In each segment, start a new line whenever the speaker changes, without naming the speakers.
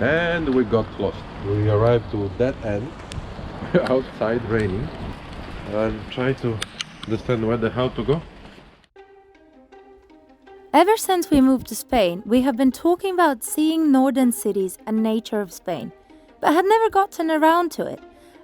And we got lost. We arrived to that end, outside raining, and try to understand where the hell to go.
Ever since we moved to Spain, we have been talking about seeing northern cities and nature of Spain, but had never gotten around to it.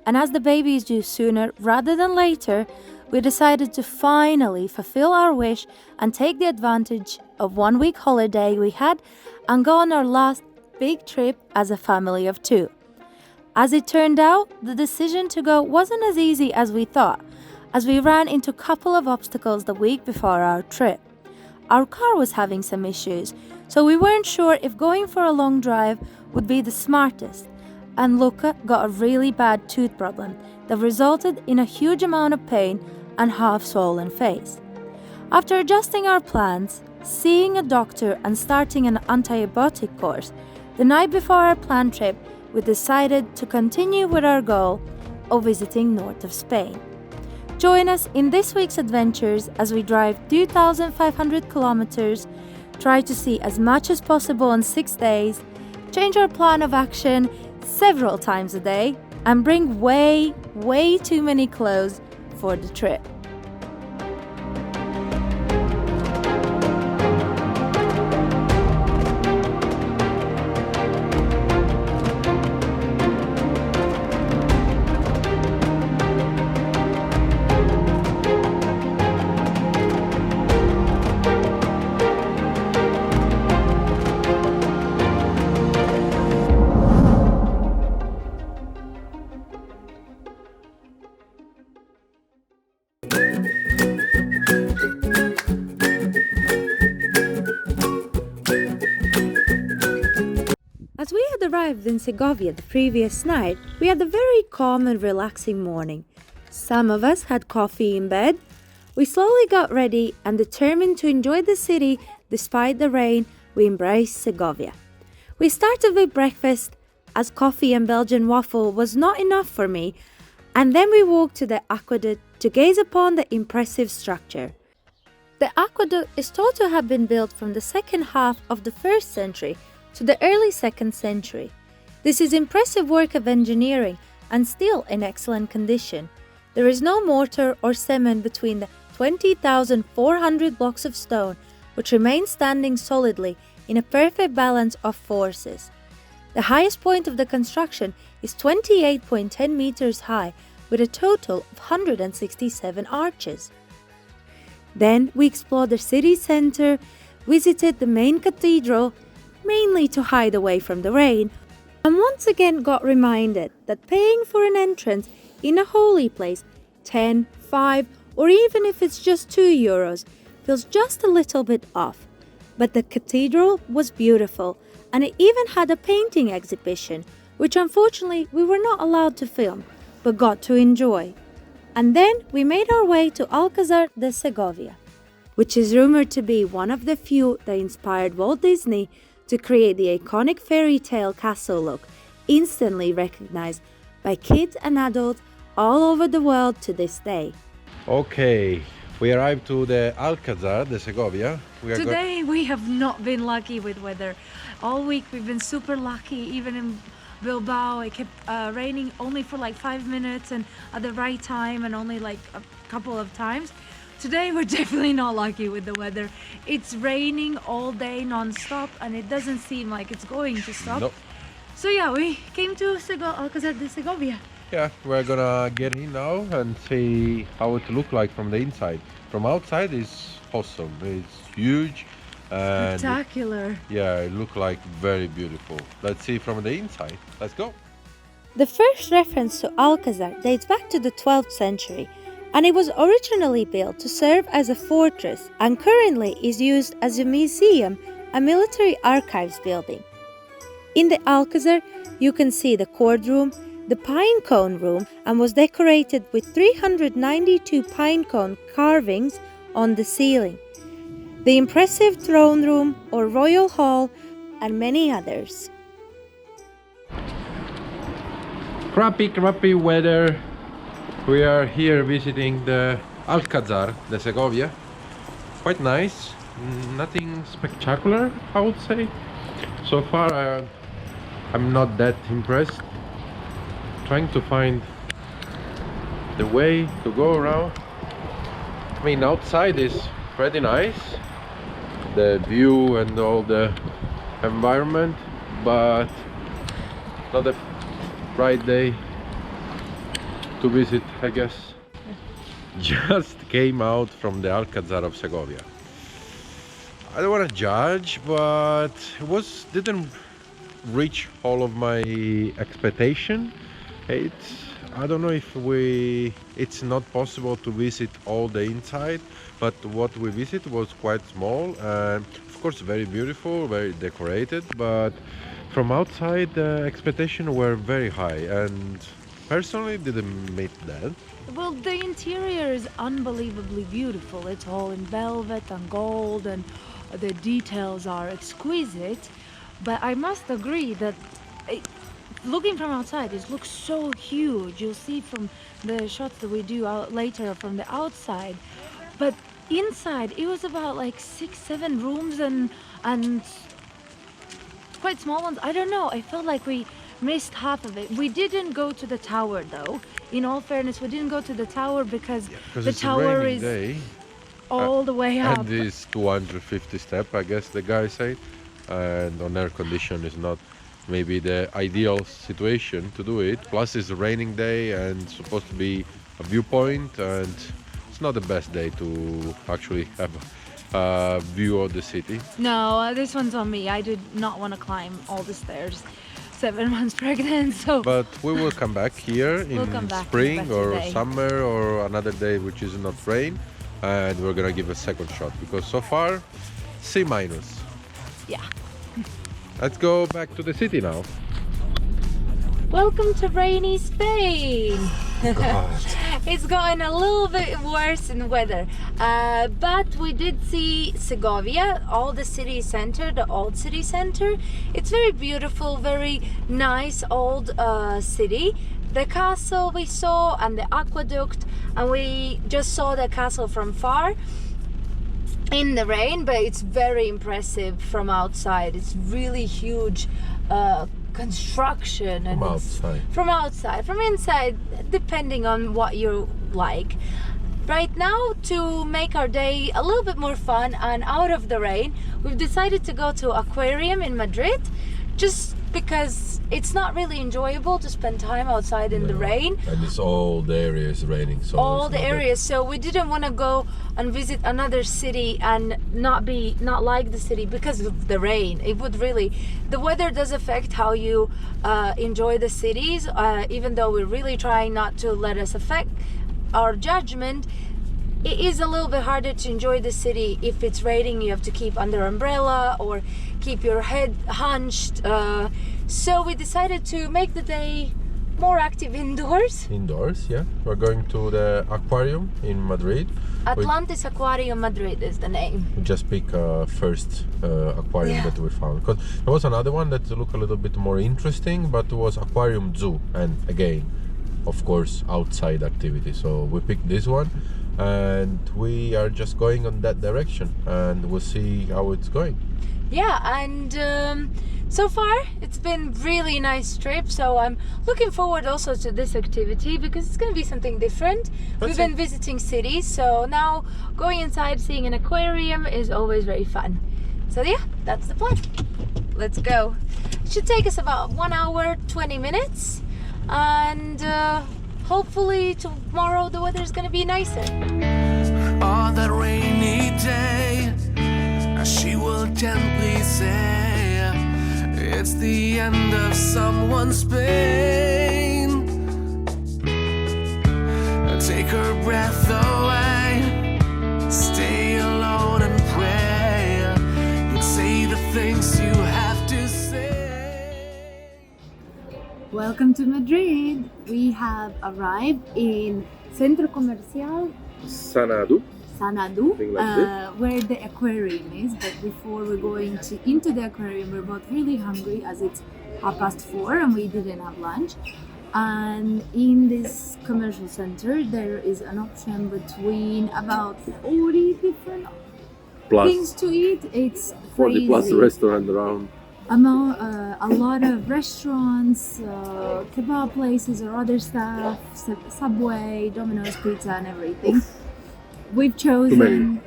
And as the baby is due sooner rather than later, we decided to finally fulfill our wish and take the advantage of 1 week holiday we had and go on our last big trip as a family of 2. As it turned out, the decision to go wasn't as easy as we thought, as we ran into a couple of obstacles the week before our trip. Our car was having some issues, so we weren't sure if going for a long drive would be the smartest, and Luca got a really bad tooth problem that resulted in a huge amount of pain and half-swollen face. After adjusting our plans, seeing a doctor and starting an antibiotic course, the night before our planned trip, we decided to continue with our goal of visiting north of Spain. Join us in this week's adventures as we drive 2,500 kilometers, try to see as much as possible in 6 days, change our plan of action several times a day, and bring way too many clothes for the trip. As we had arrived in Segovia the previous night, we had a very calm and relaxing morning. Some of us had coffee in bed. We slowly got ready and determined to enjoy the city despite the rain. We embraced Segovia. We started with breakfast, as coffee and Belgian waffle was not enough for me, and then we walked to the aqueduct to gaze upon the impressive structure. The aqueduct is thought to have been built from the second half of the 1st century to the early 2nd century. This is impressive work of engineering and still in excellent condition. There is no mortar or cement between the 20,400 blocks of stone, which remain standing solidly in a perfect balance of forces. The highest point of the construction is 28.10 meters high, with a total of 167 arches. Then we explored the city center, visited the main cathedral, mainly to hide away from the rain, and once again got reminded that paying for an entrance in a holy place, 10, 5, or even if it's just 2 euros, feels just a little bit off. But the cathedral was beautiful, and it even had a painting exhibition, which unfortunately we were not allowed to film, but got to enjoy. And then we made our way to Alcázar de Segovia, which is rumored to be one of the few that inspired Walt Disney to create the iconic fairy tale castle look, instantly recognized by kids and adults all over the world to this day.
Okay, we arrived to the Alcázar de Segovia.
Today we have not been lucky with weather. All week we've been super lucky, even in Bilbao. It kept raining only for like 5 minutes and at the right time, and only like a couple of times. Today we're definitely not lucky with the weather. It's raining all day non-stop and it doesn't seem like it's going to stop.
Nope.
So yeah, we came to Alcázar de Segovia.
Yeah, we're gonna get in now and see how it look like from the inside. From outside it's awesome. It's huge and
Spectacular.
yeah, it look like very beautiful. Let's see from the inside. Let's go.
The first reference to Alcázar dates back to the 12th century, and it was originally built to serve as a fortress and currently is used as a museum and military archives building. In the Alcázar, you can see the courtroom, the pine cone room, and was decorated with 392 pine cone carvings on the ceiling, the impressive throne room or royal hall, and many others.
Crappy weather. We are here visiting the Alcázar de Segovia. Quite nice. Nothing spectacular, I would say. So far I'm not that impressed. Trying to find the way to go around. I mean, outside is pretty nice, the view and all the environment, but not the right day to visit, I guess. Just came out from the Alcazar of Segovia. I don't want to judge, but it didn't reach all of my expectation. I don't know if it's not possible to visit all the inside, but what we visited was quite small and of course very beautiful, very decorated, but from outside the expectations were very high and personally didn't meet that.
Well, the interior is unbelievably beautiful. It's all in velvet and gold, and the details are exquisite. But I must agree that looking from outside, it looks so huge. You'll see from the shots that we do out later from the outside. But inside, it was about like 6-7 rooms and quite small ones. I don't know. I felt like we missed half of it. We didn't go to the tower though. In all fairness, we didn't go to the tower because the tower is all the way up.
And it's 250 steps, I guess the guy said. And on air condition is not maybe the ideal situation to do it. Plus it's a raining day and supposed to be a viewpoint, and it's not the best day to actually have a view of the city.
No, this one's on me. I did not want to climb all the stairs. 7 months pregnant, so.
But we will come back here in spring or
day.
summer or another day which is not rain, and we're gonna give a second shot because so far C-.
Yeah.
Let's go back to the city now.
Welcome to rainy Spain. It's gotten a little bit worse in weather, but we did see Segovia, all the city center, the old city center. It's very beautiful, very nice old city. The castle we saw and the aqueduct, and we just saw the castle from far in the rain, but it's very impressive from outside. It's really huge construction, and from outside, from inside, depending on what you like. Right now, to make our day a little bit more fun and out of the rain, we've decided to go to aquarium in Madrid, just because it's not really enjoyable to spend time outside in the rain.
And it's all the areas raining. So
all the areas, so we didn't want to go and visit another city and not like the city because of the rain. It would really, the weather does affect how you enjoy the cities, even though we're really trying not to let us affect our judgment. It is a little bit harder to enjoy the city if it's raining. You have to keep under umbrella or keep your head hunched. So we decided to make the day more active indoors.
Indoors, yeah. We're going to the aquarium in Madrid.
Atlantis Aquarium Madrid is the name.
We just pick first aquarium that we found. Because there was another one that looked a little bit more interesting, but it was aquarium zoo. And again, of course, outside activity. So we picked this one. And we are just going on that direction, and we'll see how it's going.
Yeah, and so far it's been really nice trip, so I'm looking forward also to this activity because it's going to be something different. We've been visiting cities, so now going inside, seeing an aquarium is always very fun. So yeah, that's the plan. Let's go. It should take us about 1 hour 20 minutes, and hopefully tomorrow the weather is going to be nicer.
On that rainy day, she will gently say, it's the end of someone's pain. Take her breath away, stay alone and pray, and say the things you have to say.
Welcome to Madrid. We have arrived in Centro Comercial
Sanadu.
Where the aquarium is. But before we're going into the aquarium, we're both really hungry as it's 4:30 and we didn't have lunch. And in this commercial center, there is an option between about 40 different things to eat. It's
40 plus
crazy.
restaurant around.
A lot of restaurants, kebab places or other stuff, Subway, Domino's Pizza and everything. We've chosen,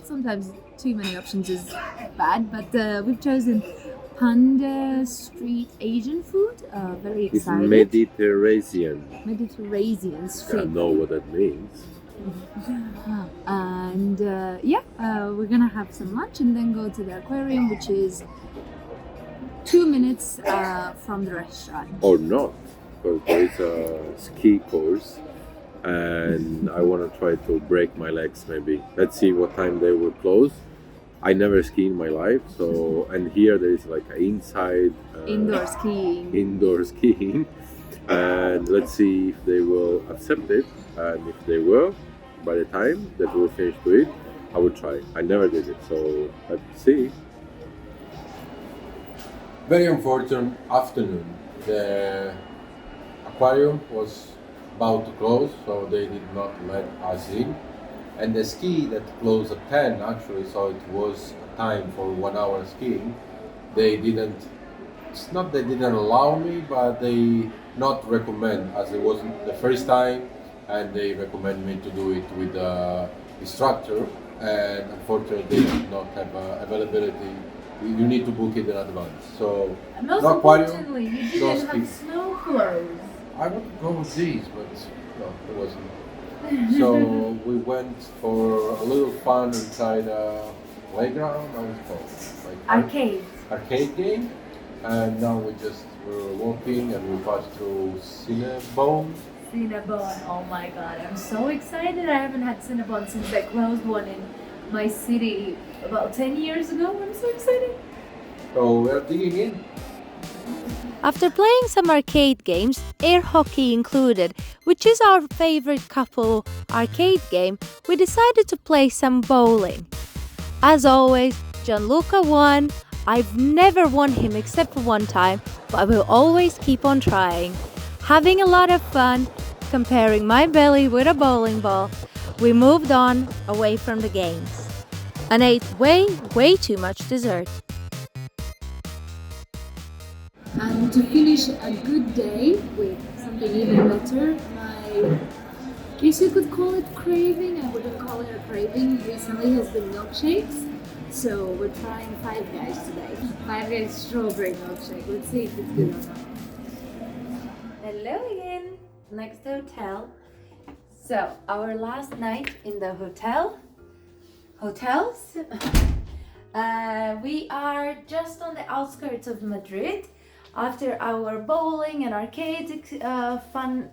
sometimes too many options is bad, but we've chosen Panda Street Asian food. Very
It's
excited.
Mediterranean.
Mediterranean
I
street.
know what that means.
And we're gonna have some lunch and then go to the aquarium, which is 2 minutes from the restaurant.
Or not, because there is a ski course and I want to try to break my legs maybe. Let's see what time they will close. I never ski in my life, so and here there is like an inside
Indoor skiing.
indoor skiing, and let's see if they will accept it, and if they will, by the time that we'll finish to it, I will try. I never did it, so let's see. Very unfortunate afternoon. The aquarium was about to close, so they did not let us in. And the ski that closed at 10 actually, so it was time for 1 hour skiing. They didn't, it's not they didn't allow me, but they not recommend, as it wasn't the first time, and they recommend me to do it with the instructor. And unfortunately, they did not have availability. You need to book it in advance. So,
Most
no aquarium,
importantly, you
no
didn't have
ski.
snow clothes.
I would go with these, but no, it wasn't. So we went for a little fun inside a playground, how is it called? Like arcade game. And now we're walking and we passed through Cinnabon.
Cinnabon, oh my god, I'm so excited. I haven't had Cinnabon since they closed one in my city about 10 years ago. I'm so excited.
So we're digging in.
After playing some arcade games, air hockey included, which is our favorite couple arcade game, we decided to play some bowling. As always, Gianluca won. I've never won him except for one time, but I will always keep on trying. Having a lot of fun, comparing my belly with a bowling ball, we moved on away from the games and ate way too much dessert. And to finish a good day with something even better, I guess you could call it craving. I wouldn't call it a craving. Recently has been milkshakes. So we're trying Five Guys today. Five Guys strawberry milkshake. Let's see if it's good or not. Hello again. Next hotel. So our last night in the hotels. We are just on the outskirts of Madrid. After our bowling and arcade fun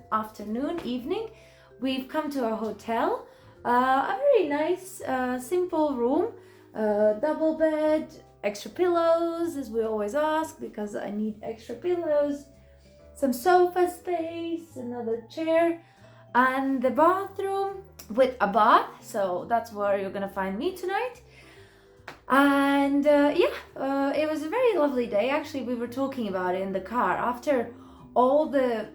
evening, we've come to a hotel. A very nice, simple room, double bed, extra pillows, as we always ask, because I need extra pillows, some sofa space, another chair, and the bathroom with a bath. So that's where you're gonna find me tonight. And it was a very lovely day. Actually, we were talking about it in the car after all the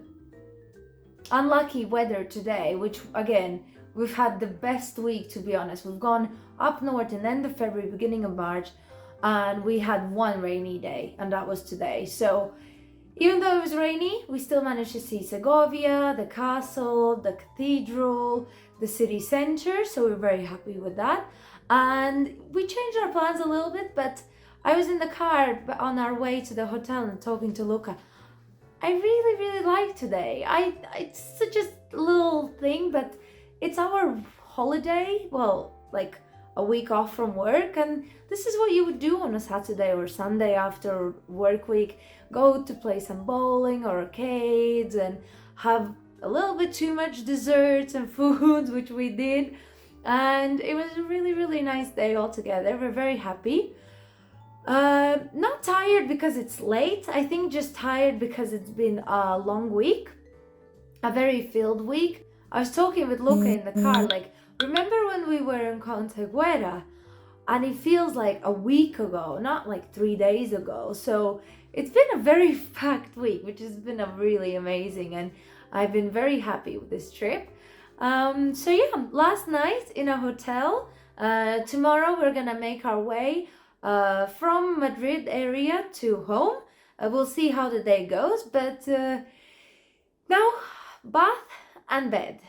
unlucky weather today, which again, we've had the best week, to be honest. We've gone up north in end of February, beginning of March, and we had one rainy day, and that was today. So even though it was rainy, we still managed to see Segovia, the castle, the cathedral, the city center. So we're very happy with that. And we changed our plans a little bit, but I was in the car on our way to the hotel and talking to Luca. I really like today. It's such a little thing, but it's our holiday. Well, like a week off from work, and this is what you would do on a Saturday or Sunday after work week. Go to play some bowling or arcades and have a little bit too much desserts and foods, which we did. And it was a really nice day altogether. We're very happy. Not tired because it's late. I think just tired because it's been a long week, a very filled week. I was talking with Luca in the car, like, remember when we were in Segovia? And it feels like a week ago, not like 3 days ago. So it's been a very packed week, which has been a really amazing, and I've been very happy with this trip. Last night in a hotel. Tomorrow we're gonna make our way from Madrid area to home. We'll see how the day goes, but now bath and bed.